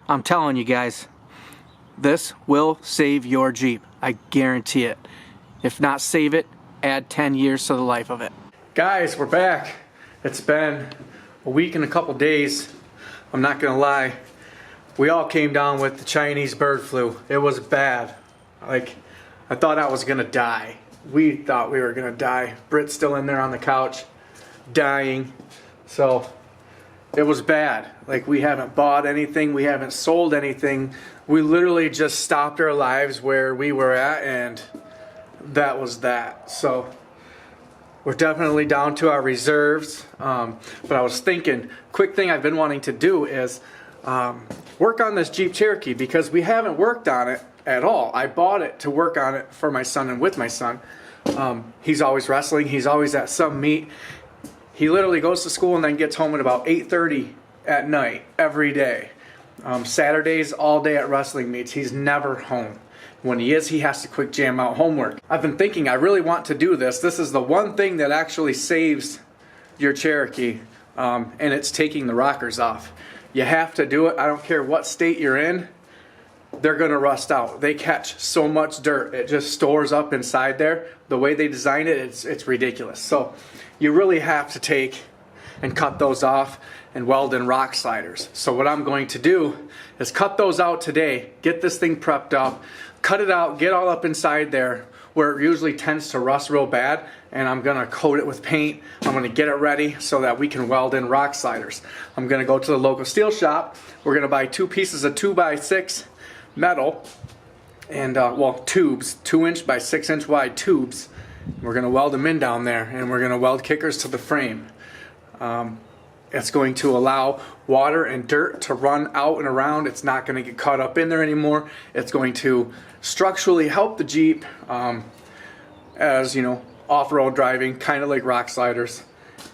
I'm telling you guys, this will save your Jeep. I guarantee it. If not save it, add 10 years to the life of it. Guys, we're back. It's been a week and a couple days. I'm not gonna lie. We all came down with the Chinese bird flu. It was bad. Like, I thought I was gonna die. We thought we were gonna die. Britt's still in there on the couch, dying. So, it was bad. Like, we haven't bought anything, we haven't sold anything. We literally just stopped our lives where we were at, and that was that. So, we're definitely down to our reserves. But I was thinking, quick thing I've been wanting to do is work on this Jeep Cherokee, because we haven't worked on it at all. I bought it to work on it for my son and with my son. He's always wrestling, he's always at some meet. He literally goes to school and then gets home at about 8:30 at night every day. Saturdays all day at wrestling meets. He's never home. When he is, he has to quick jam out homework. I've been thinking I really want to do this. This is the one thing that actually saves your Cherokee, and it's taking the rockers off. You have to do it. I don't care what state you're in. They're gonna rust out. They catch so much dirt. It just stores up inside there. The way they design it, it's ridiculous. So you really have to take and cut those off and weld in rock sliders. So what I'm going to do is cut those out today, get this thing prepped up, cut it out, get all up inside there where it usually tends to rust real bad, and I'm gonna coat it with paint. I'm gonna get it ready so that we can weld in rock sliders. I'm gonna go to the local steel shop. We're gonna buy 2 pieces of 2x6 metal, and well, tubes, 2-inch by 6-inch wide tubes. We're gonna weld them in down there, and we're gonna weld kickers to the frame. It's going to allow water and dirt to run out and around. It's not going to get caught up in there anymore. It's going to structurally help the Jeep as, you know, off-road driving, kind of like rock sliders.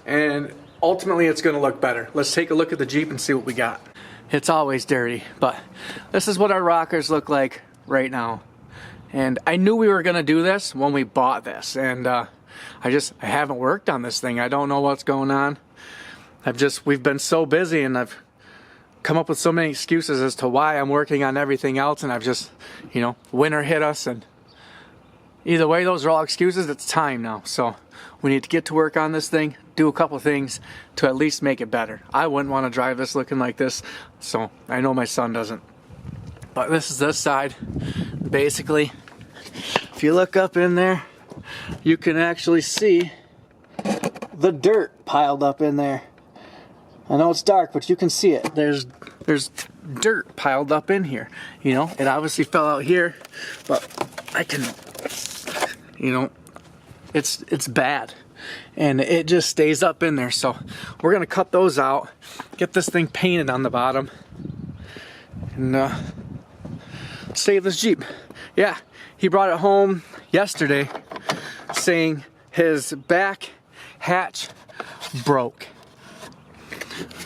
And ultimately it's going to look better. Let's take a look at the Jeep and see what we got. It's always dirty, but this is what our rockers look like right now. And I knew we were going to do this when we bought this, and I haven't worked on this thing. I don't know what's going on. We've been so busy, and I've come up with so many excuses as to why I'm working on everything else, and I've just, you know, winter hit us, and either way, those are all excuses. It's time now. So we need to get to work on this thing, do a couple things to at least make it better. I wouldn't want to drive this looking like this, so I know my son doesn't. But this is this side. Basically, if you look up in there, you can actually see the dirt piled up in there. I know it's dark, but you can see it. There's dirt piled up in here. You know, it obviously fell out here, but I can, you know, it's bad. And it just stays up in there. So we're gonna cut those out, get this thing painted on the bottom, and save this Jeep. Yeah, he brought it home yesterday saying his back hatch broke.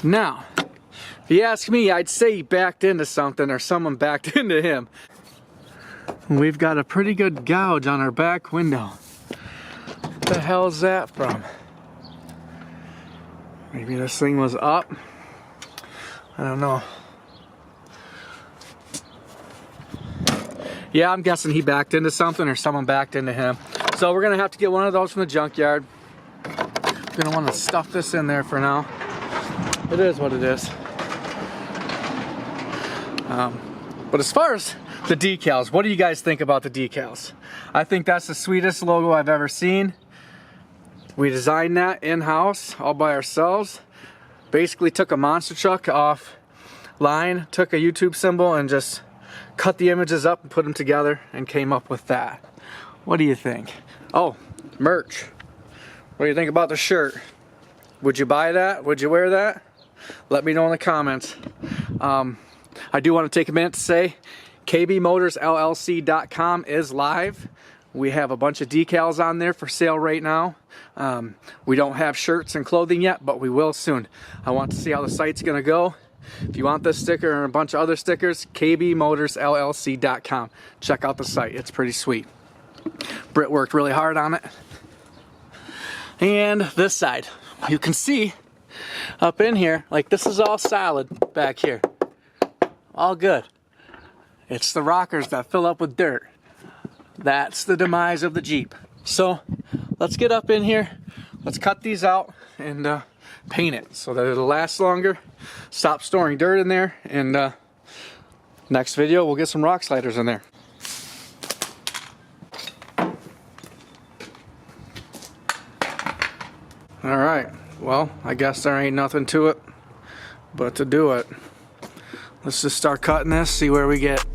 Now, if you ask me, I'd say he backed into something or someone backed into him. We've got a pretty good gouge on our back window. What the hell is that from? Maybe this thing was up. I don't know. Yeah, I'm guessing he backed into something or someone backed into him. So we're gonna have to get one of those from the junkyard. We're gonna want to stuff this in there for now. It is what it is. But as far as the decals, what do you guys think about the decals? I think that's the sweetest logo I've ever seen. We designed that in-house all by ourselves. Basically took a monster truck off line, took a YouTube symbol, and just cut the images up and put them together and came up with that. What do you think? Oh, merch. What do you think about the shirt? Would you buy that? Would you wear that? Let me know in the comments. I do want to take a minute to say kbmotorsllc.com is live. We have a bunch of decals on there for sale right now. We don't have shirts and clothing yet, but we will soon. I want to see how the site's going to go. If you want this sticker and a bunch of other stickers, kbmotorsllc.com. Check out the site. It's pretty sweet. Britt worked really hard on it. And this side, you can see up in here, like this is all solid back here. all good. It's the rockers that fill up with dirt. That's the demise of the Jeep. So let's get up in here. Let's cut these out and paint it so that it'll last longer. Stop storing dirt in there, and next video we'll get some rock sliders in there. All right, well, I guess there ain't nothing to it but to do it. Let's just start cutting this, see where we get.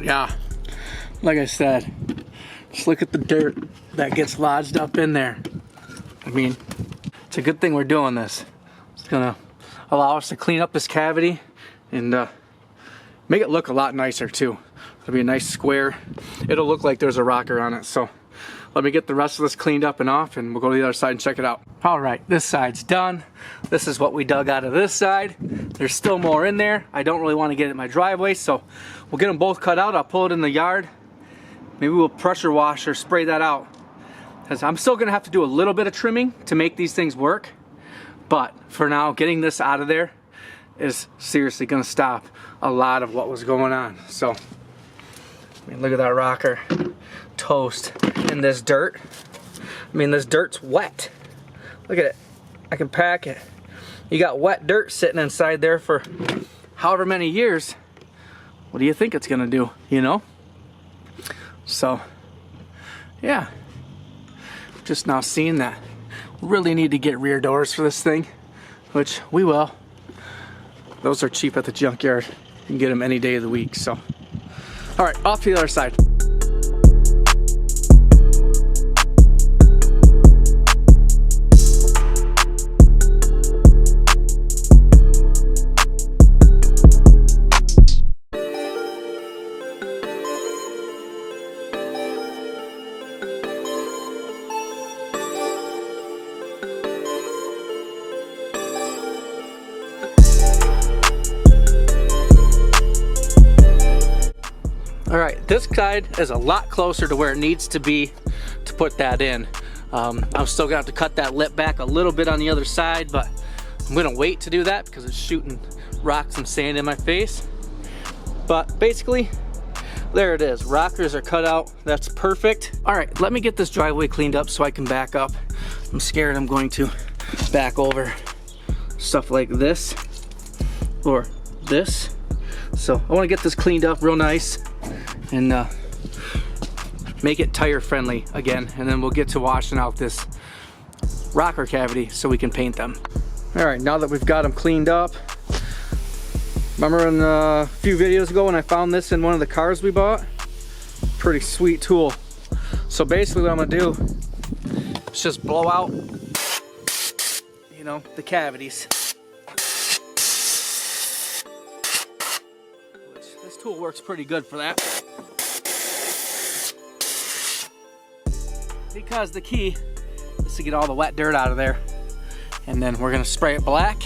Yeah, like I said, just look at the dirt that gets lodged up in there. I mean, it's a good thing we're doing this. It's gonna allow us to clean up this cavity and make it look a lot nicer too. It'll be a nice square. It'll look like there's a rocker on it. So let me get the rest of this cleaned up and off, and we'll go to the other side and check it out. All right, this side's done. This is what we dug out of this side. There's still more in there. I don't really want to get it in my driveway, so we'll get them both cut out. I'll pull it in the yard. Maybe we'll pressure wash or spray that out, because I'm still gonna have to do a little bit of trimming to make these things work. But for now, getting this out of there is seriously gonna stop a lot of what was going on. So, I mean, look at that rocker, toast in this dirt. I mean, this dirt's wet. Look at it. I can pack it. You got wet dirt sitting inside there for however many years. What do you think it's gonna do, you know? So, yeah. Just now seeing that. Really need to get rear doors for this thing, which we will. Those are cheap at the junkyard. You can get them any day of the week, so. All right, off to the other side. All right, this side is a lot closer to where it needs to be to put that in. I'm still gonna have to cut that lip back a little bit on the other side, but I'm gonna wait to do that because it's shooting rocks and sand in my face. But basically, there it is. Rockers are cut out. That's perfect. All right, let me get this driveway cleaned up so I can back up. I'm scared I'm going to back over stuff like this or this. So I wanna get this cleaned up real nice and make it tire friendly again, and then we'll get to washing out this rocker cavity so we can paint them. All right, now that we've got them cleaned up, remember in a few videos ago when I found this in one of the cars we bought? Pretty sweet tool. So basically what I'm gonna do is just blow out, you know, the cavities. This tool works pretty good for that. Because the key is to get all the wet dirt out of there. And then we're gonna spray it black.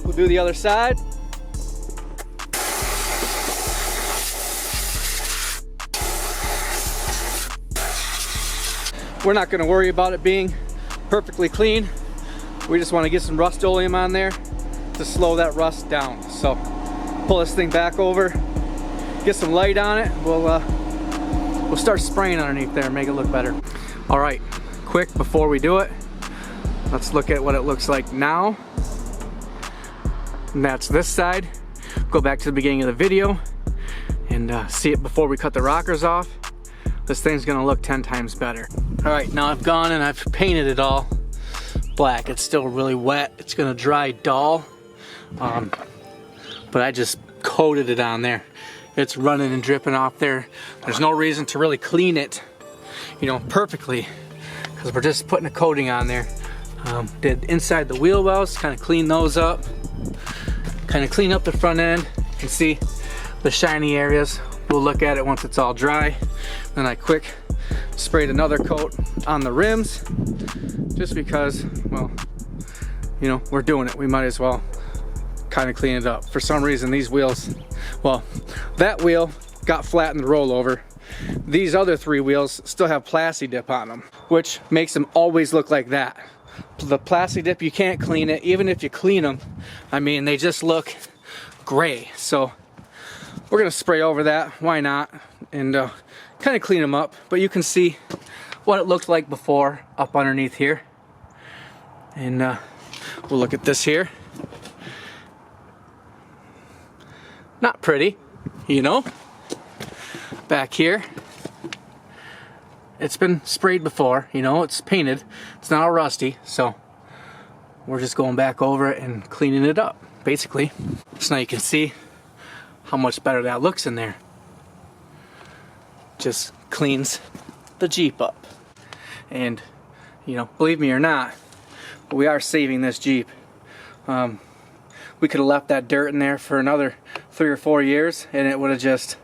We'll do the other side. We're not gonna worry about it being perfectly clean. We just wanna get some Rust-Oleum on there to slow that rust down. So pull this thing back over, get some light on it. We'll start spraying underneath there and make it look better. All right, quick before we do it, let's look at what it looks like now. And that's this side. Go back to the beginning of the video and see it before we cut the rockers off. this thing's gonna look 10 times better. All right, now I've gone and I've painted it all black. It's still really wet. It's gonna dry dull, but I just coated it on there. It's running and dripping off there. There's no reason to really clean it, you know, perfectly, because we're just putting a coating on there. Did inside the wheel wells, kind of clean those up, kind of clean up the front end. You can see the shiny areas. We'll look at it once it's all dry. Then I quick sprayed another coat on the rims, just because, well, you know, we're doing it. We might as well kind of clean it up. For some reason, these wheels, well, that wheel got flat in the rollover. These other 3 wheels still have plasti dip on them, which makes them always look like that. The plasti dip, you can't clean it. Even if you clean them, I mean, they just look gray. So we're gonna spray over that, why not, and kind of clean them up. But you can see what it looked like before up underneath here. And we'll look at this here. Not pretty, you know. Back here, it's been sprayed before, you know, it's painted, it's not all rusty, so we're just going back over it and cleaning it up, basically. So now you can see how much better that looks in there. Just cleans the Jeep up. And, you know, believe me or not, we are saving this Jeep. We could have left that dirt in there for another 3 or 4 years and it would have just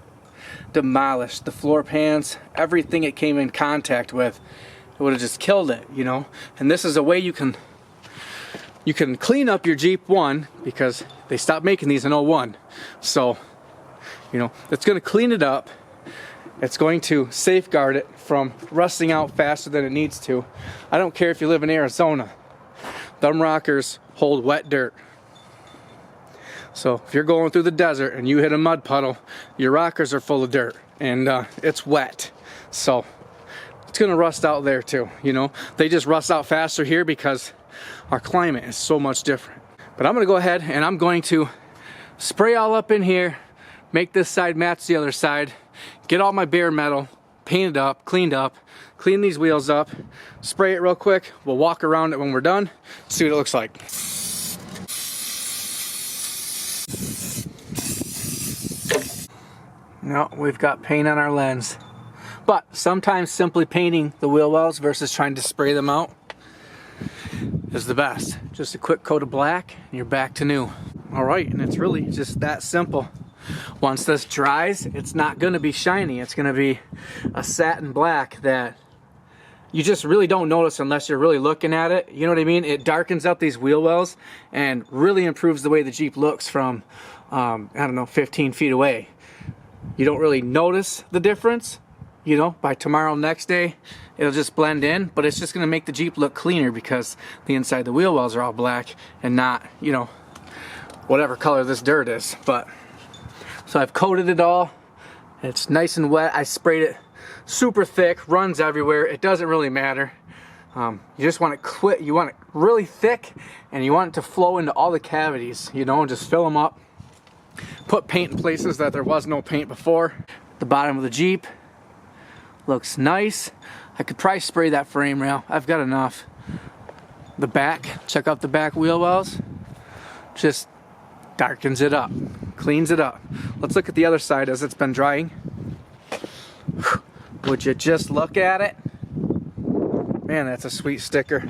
demolished the floor pans, everything it came in contact with. It would have just killed it, you know. And this is a way you can clean up your Jeep, one, because they stopped making these in 01. So, you know, it's going to clean it up. It's going to safeguard it from rusting out faster than it needs to. I don't care if you live in Arizona. Them rockers hold wet dirt. So if you're going through the desert and you hit a mud puddle, your rockers are full of dirt and it's wet. So it's gonna rust out there too, you know. They just rust out faster here because our climate is so much different. But I'm gonna go ahead and I'm going to spray all up in here, make this side match the other side, get all my bare metal, painted up, cleaned up, clean these wheels up, spray it real quick. We'll walk around it when we're done, see what it looks like. No, we've got paint on our lens. But sometimes simply painting the wheel wells versus trying to spray them out is the best. Just a quick coat of black and you're back to new. All right, and it's really just that simple. Once this dries, it's not gonna be shiny. It's gonna be a satin black that you just really don't notice unless you're really looking at it. You know what I mean? It darkens up these wheel wells and really improves the way the Jeep looks from, I don't know, 15 feet away. You don't really notice the difference, you know. By tomorrow, next day, it'll just blend in, but it's just gonna make the Jeep look cleaner because the inside the wheel wells are all black and not, you know, whatever color this dirt is. But so I've coated it all. It's nice and wet. I sprayed it super thick, runs everywhere. It doesn't really matter. You just want it you want it really thick, and you want it to flow into all the cavities, you know, and just fill them up. Put paint in places that there was no paint before. The bottom of the Jeep looks nice. I could probably spray that frame rail. I've got enough. The back, check out the back wheel wells. Just darkens it up, cleans it up. Let's look at the other side as it's been drying. Would you just look at it? Man, that's a sweet sticker.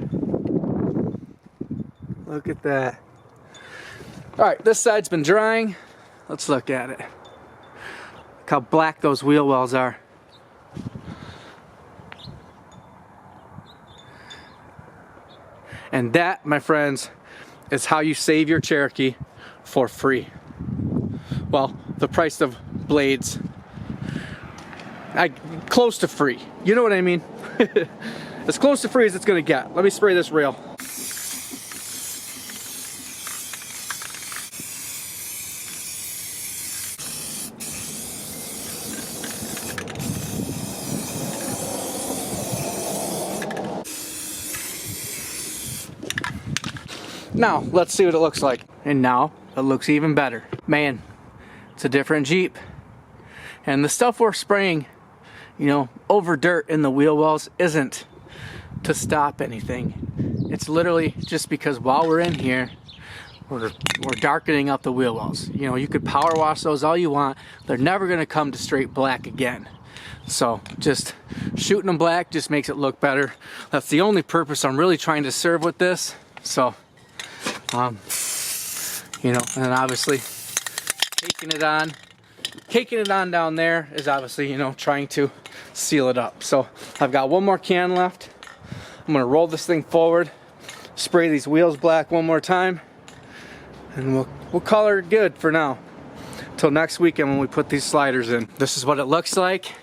Look at that. All right, this side's been drying. Let's look at it. Look how black those wheel wells are. And that, my friends, is how you save your Cherokee for free. Well, the price of blades, close to free. You know what I mean? As close to free as it's gonna get. Let me spray this rail. Now, let's see what it looks like. And now, it looks even better. Man, it's a different Jeep. And the stuff we're spraying you know, over dirt in the wheel wells isn't to stop anything. It's literally just because while we're in here, we're darkening up the wheel wells. You know, you could power wash those all you want. They're never gonna come to straight black again. So just shooting them black just makes it look better. That's the only purpose I'm really trying to serve with this. So, you know, and then obviously caking it on down there is obviously, you know, trying to seal it up. So I've got one more can left. I'm gonna roll this thing forward, spray these wheels black one more time, and we'll color it good for now. Till next weekend when we put these sliders in. This is what it looks like.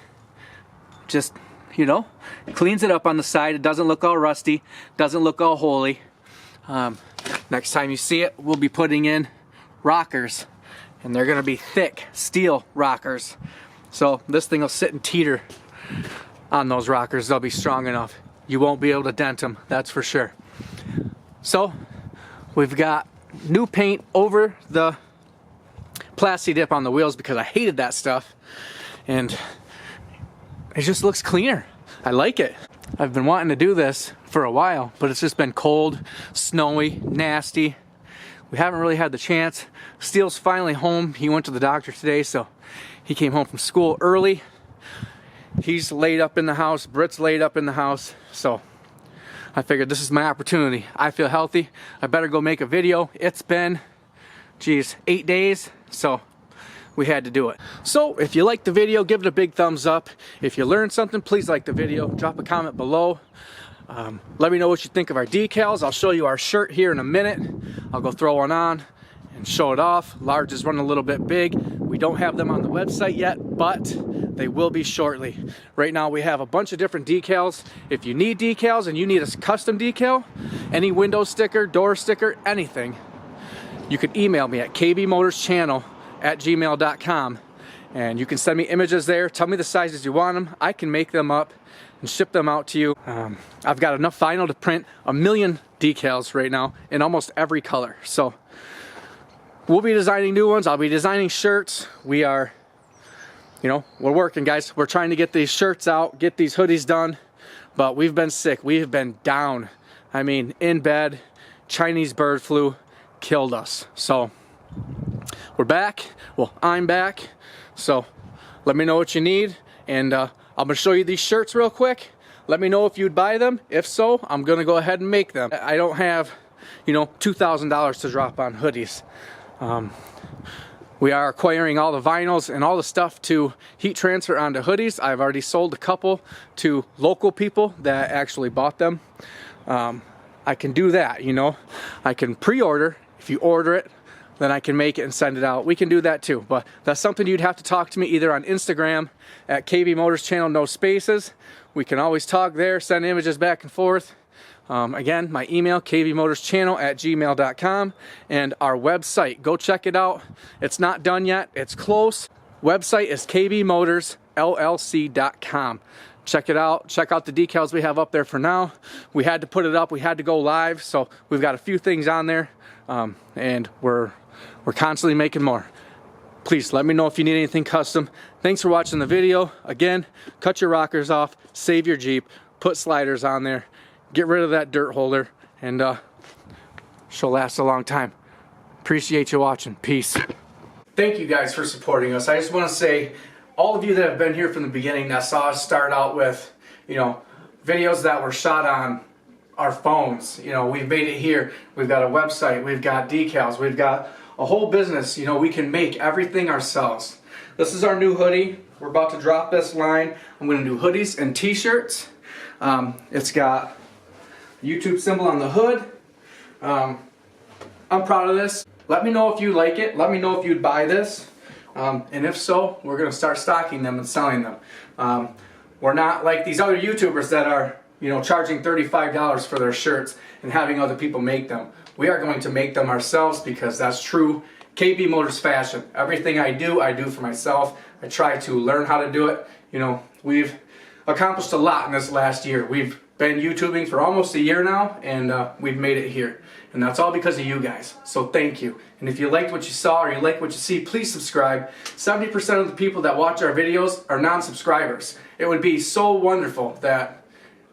Just, you know, cleans it up on the side. It doesn't look all rusty, doesn't look all holy. Next time you see it, we'll be putting in rockers, and they're gonna be thick steel rockers. So this thing will sit and teeter on those rockers. They'll be strong enough. You won't be able to dent them, that's for sure. So we've got new paint over the Plasti Dip on the wheels because I hated that stuff, and it just looks cleaner. I like it. I've been wanting to do this for a while, but it's just been cold, snowy, nasty. We haven't really had the chance. Steele's finally home. He went to the doctor today, so he came home from school early. He's laid up in the house. Britt's laid up in the house, so I figured this is my opportunity. I feel healthy. I better go make a video. It's been, geez, 8 days, so we had to do it. So if you liked the video, give it a big thumbs up. If you learned something, please like the video. Drop a comment below. Let me know what you think of our decals. I'll show you our shirt here in a minute. I'll go throw one on and show it off. Large is running a little bit big. We don't have them on the website yet, but they will be shortly. Right now we have a bunch of different decals. If you need decals and you need a custom decal, any window sticker, door sticker, anything, you can email me at kbmotorschannel@gmail.com, and you can send me images there. Tell me the sizes you want them. I can make them up and ship them out to you. I've got enough vinyl to print 1 million decals right now in almost every color. So we'll be designing new ones. I'll be designing shirts. We are, you know, we're working, guys. We're trying to get these shirts out, get these hoodies done, but we've been sick. We have been down. I mean, in bed. Chinese bird flu killed us. So we're back. Well, I'm back. So let me know what you need, and I'm gonna show you these shirts real quick. Let me know if you'd buy them. If so, I'm gonna go ahead and make them. I don't have, you know, $2,000 to drop on hoodies. We are acquiring all the vinyls and all the stuff to heat transfer onto hoodies. I've already sold a couple to local people that actually bought them. I can do that, you know. I can pre-order. If you order it, then I can make it and send it out. We can do that too, but that's something you'd have to talk to me either on Instagram at KB Motors Channel, no spaces. We can always talk there, send images back and forth. Again, my email, kbmotorschannel@gmail.com, and our website. Go check it out. It's not done yet. It's close. Website is kbmotorsllc.com. Check it out. Check out the decals we have up there for now. We had to put it up. We had to go live, so we've got a few things on there, and we're constantly making more. Please let me know if you need anything custom. Thanks for watching the video. Again, cut your rockers off, save your Jeep, put sliders on there, get rid of that dirt holder, and she'll last a long time. Appreciate you watching. Peace. Thank you guys for supporting us. I just want to say, all of you that have been here from the beginning that saw us start out with, you know, videos that were shot on our phones. You know, we've made it here. We've got a website. We've got decals. We've got a whole business. You know, we can make everything ourselves. This is our new hoodie. We're about to drop this line. I'm going to do hoodies and t-shirts. It's got a YouTube symbol on the hood. I'm proud of this. Let me know if you like it. Let me know if you'd buy this. And if so, we're going to start stocking them and selling them. We're not like these other YouTubers that are, you know, charging $35 for their shirts and having other people make them. We are going to make them ourselves because that's true KB Motors fashion. Everything I do for myself. I try to learn how to do it. You know, we've accomplished a lot in this last year. We've been YouTubing for almost a year now, and we've made it here. And that's all because of you guys. So thank you. And if you liked what you saw or you like what you see, please subscribe. 70% of the people that watch our videos are non-subscribers. It would be so wonderful that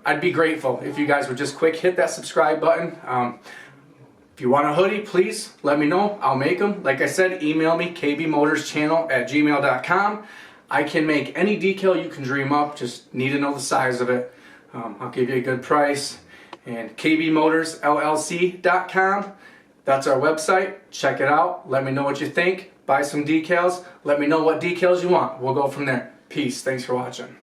I'd be grateful if you guys would just quick hit that subscribe button. If you want a hoodie, please let me know. I'll make them. Like I said, email me, kbmotorschannel@gmail.com. I can make any decal you can dream up. Just need to know the size of it. I'll give you a good price. And kbmotorsllc.com. That's our website. Check it out. Let me know what you think. Buy some decals. Let me know what decals you want. We'll go from there. Peace. Thanks for watching.